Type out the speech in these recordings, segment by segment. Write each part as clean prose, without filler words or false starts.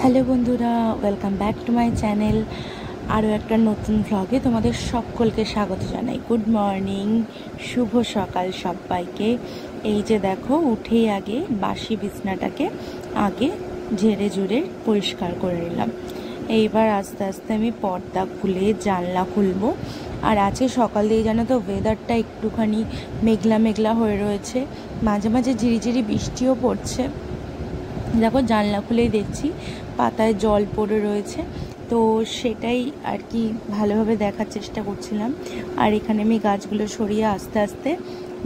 Hello বন্ধুরা, welcome back to my channel. আরও একটা নতুন ভ্লগে তোমাদের সকলকে স্বাগত জানাই। গুড মর্নিং, শুভ সকাল সবাইকে। এই যে দেখো, উঠেই আগে বাসি বিছনাটাকে আগে ঝেড়ে ঝুড়ে পরিষ্কার করে নিলাম। এইবার আস্তে আস্তে আমি পর্দা খুলে জানলা খুলবো। আর আজকে সকাল দিয়ে জানো তো ওয়েদারটা একটুখানি মেঘলা মেঘলা হয়ে রয়েছে, মাঝে মাঝে ঝিরিঝিরি বৃষ্টিও পড়ছে। দেখো, জানলা খুলেই দেখছি পাতায় জল পড়ে রয়েছে, তো সেটাই আর কি ভালোভাবে দেখার চেষ্টা করছিলাম। আর এখানে আমি গাছগুলো সরিয়ে আস্তে আস্তে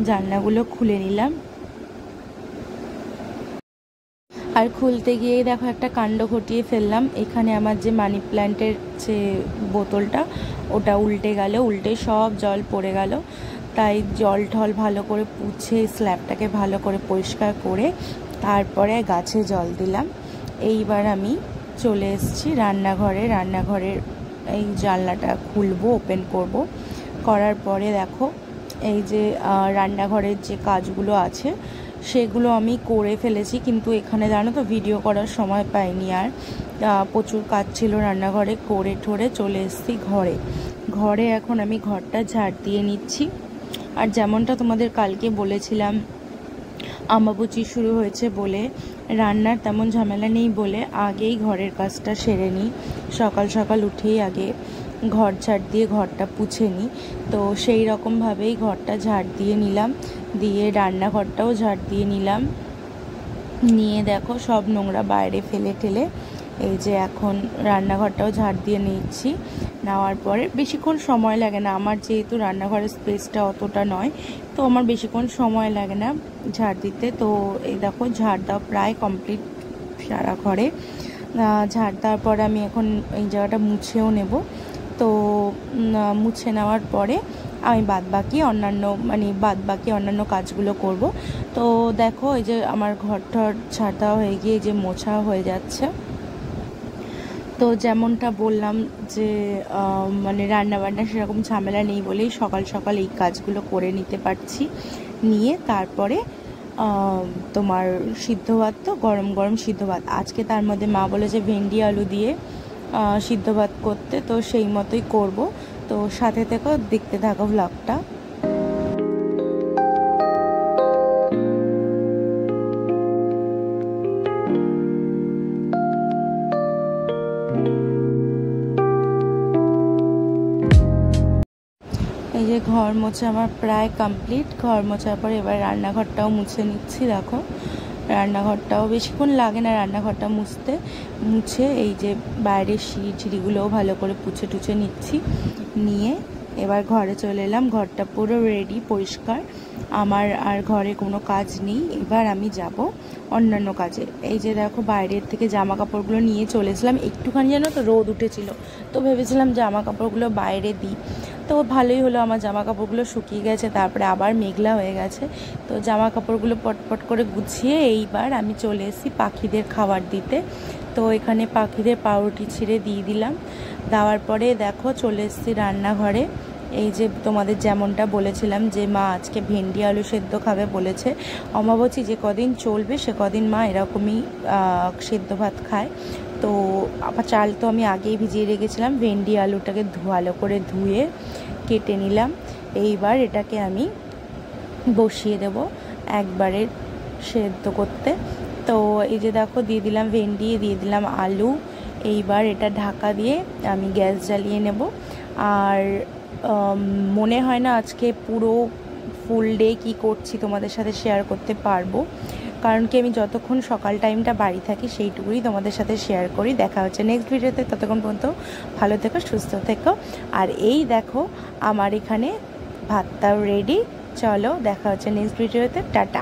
জানলাগুলো খুলে নিলাম। আর খুলতে গিয়ে দেখো একটা কাণ্ড ঘটিয়ে ফেললাম। এখানে আমার যে মানি প্ল্যান্টের যে বোতলটা, ওটা উল্টে গেল, উল্টে সব জল পড়ে গেল। তাই জল ঠল ভালো করে পুছে স্ল্যাবটাকে ভালো করে পরিষ্কার করে তারপরে গাছে জল দিলাম। এইবার আমি চলে এসেছি রান্নাঘরের এই জানলাটা খুলবো, ওপেন করব। করার পরে দেখো, এই যে রান্নাঘরের যে কাজগুলো আছে সেগুলো আমি করে ফেলেছি, কিন্তু এখানে জানো তো ভিডিও করার সময় পাইনি। আর প্রচুর কাজ ছিল রান্নাঘরে, করে ঠোরে চলে এসেছি ঘরে। এখন আমি ঘরটা ঝাড় দিয়ে নিচ্ছি। আর যেমনটা তোমাদের কালকে বলেছিলাম, অমাবস্যা শুরু হয়েছে বলে রান্নার তেমন ঝামেলা নেই বলে আগেই ঘরের কাজটা সেরে নিই। সকাল সকাল উঠেই আগে ঘর ঝাড় দিয়ে ঘরটা পুছে নিই। তো সেই রকমভাবেই ঘরটা ঝাড় দিয়ে নিলাম, দিয়ে রান্নাঘরটাও ঝাড় দিয়ে নিলাম। নিয়ে দেখো সব নোংরা বাইরে ফেলে ঠেলে এই যে এখন রান্নাঘরটাও ঝাড় দিয়ে নিচ্ছি। নেওয়ার পরে বেশিক্ষণ সময় লাগে না, আমার যেহেতু রান্নাঘরের স্পেসটা অতটা নয়, তো আমার বেশিক্ষণ সময় লাগে না ঝাড় দিতে। তো এই দেখো ঝাড় দেওয়া প্রায় কমপ্লিট সারা ঘরে। ঝাড় দেওয়ার পরে আমি এখন এই জায়গাটা মুছেও নেব। তো মুছে নেওয়ার পরে আমি বাদবাকি অন্যান্য কাজগুলো করব। তো দেখো, এই যে আমার ঘর ঝাড় দেওয়া হয়ে গিয়ে যে মোছা হয়ে যাচ্ছে। তো যেমনটা বললাম যে রান্নাবান্না সেরকম ঝামেলা নেই বলেই সকাল সকাল এই কাজগুলো করে নিতে পারছি। নিয়ে তারপরে তোমার সিদ্ধ ভাত, তো গরম গরম সিদ্ধ ভাত আজকে, তার মধ্যে মা বলেছে ভেন্ডি আলু দিয়ে সিদ্ধ ভাত করতে, তো সেই মতোই করব। তো সাথে থেকো, দেখতে থাকো ভ্লগটা। এই যে ঘর মোছা আমার প্রায় কমপ্লিট। ঘর মোছার পর এবার রান্নাঘরটাও মুছে নিচ্ছি। দেখো, রান্নাঘরটাও বেশিক্ষণ লাগে না রান্নাঘরটা মুছে এই যে বাইরের সিঁড়িগুলোও ভালো করে পুছে টুছে নিচ্ছি। নিয়ে এবার ঘরে চলে এলাম। ঘরটা পুরো রেডি, পরিষ্কার। আমার আর ঘরে কোনো কাজ নেই। এবার আমি যাব অন্যান্য কাজে। এই যে দেখো, বাইরের থেকে জামা কাপড়গুলো নিয়ে চলেছিলাম। একটুখানি যেন তো রোদ উঠেছিল, তো ভেবেছিলাম জামা কাপড়গুলো বাইরে দিই। তো ভালোই হলো, আমার জামা কাপড়গুলো শুকিয়ে গেছে, তারপরে আবার মেঘলা হয়ে গেছে। তো জামা কাপড়গুলো পটপট করে গুছিয়ে এইবার আমি চলে এসেছি পাখিদের খাবার দিতে। তো এখানে পাখিদের পাউরুটি ছিঁড়ে দিয়ে দিলাম। দেওয়ার পরে দেখো চলে এসেছি রান্নাঘরে। এই যে তোমাদের যেমনটা বলেছিলাম যে মা আজকে ভেন্ডি আলু সেদ্ধ খাবে বলেছে। অমাবস্যা যে কদিন চলবে সে কদিন মা এরকমই সেদ্ধ ভাত খায়। তো আবার চাল তো আমি আগেই ভিজিয়ে রেখেছিলাম। ভেন্ডি আলুটাকে ভালো করে ধুয়ে কেটে নিলাম। এইবার এটাকে আমি বসিয়ে দেব একবারে সেদ্ধ করতে। তো এই যে দেখো, দিয়ে দিলাম ভেন্ডি, দিয়ে দিলাম আলু। এইবার এটা ঢাকা দিয়ে আমি গ্যাস জ্বালিয়ে নেব। আর মনে হয় না আজকে পুরো ফুল ডে কী করছি তোমাদের সাথে শেয়ার করতে পারবো, কারণ কি আমি যতক্ষণ সকাল টাইমটা বাড়ি থাকি সেইটুকুই তোমাদের সাথে শেয়ার করি। দেখা হচ্ছে নেক্সট ভিডিওতে, ততক্ষণ পর্যন্ত ভালো থেকো, সুস্থ থেকো। আর এই দেখো, আমার এখানে ভাতটাও রেডি। চলো, দেখা হচ্ছে নেক্সট ভিডিওতে। টাটা।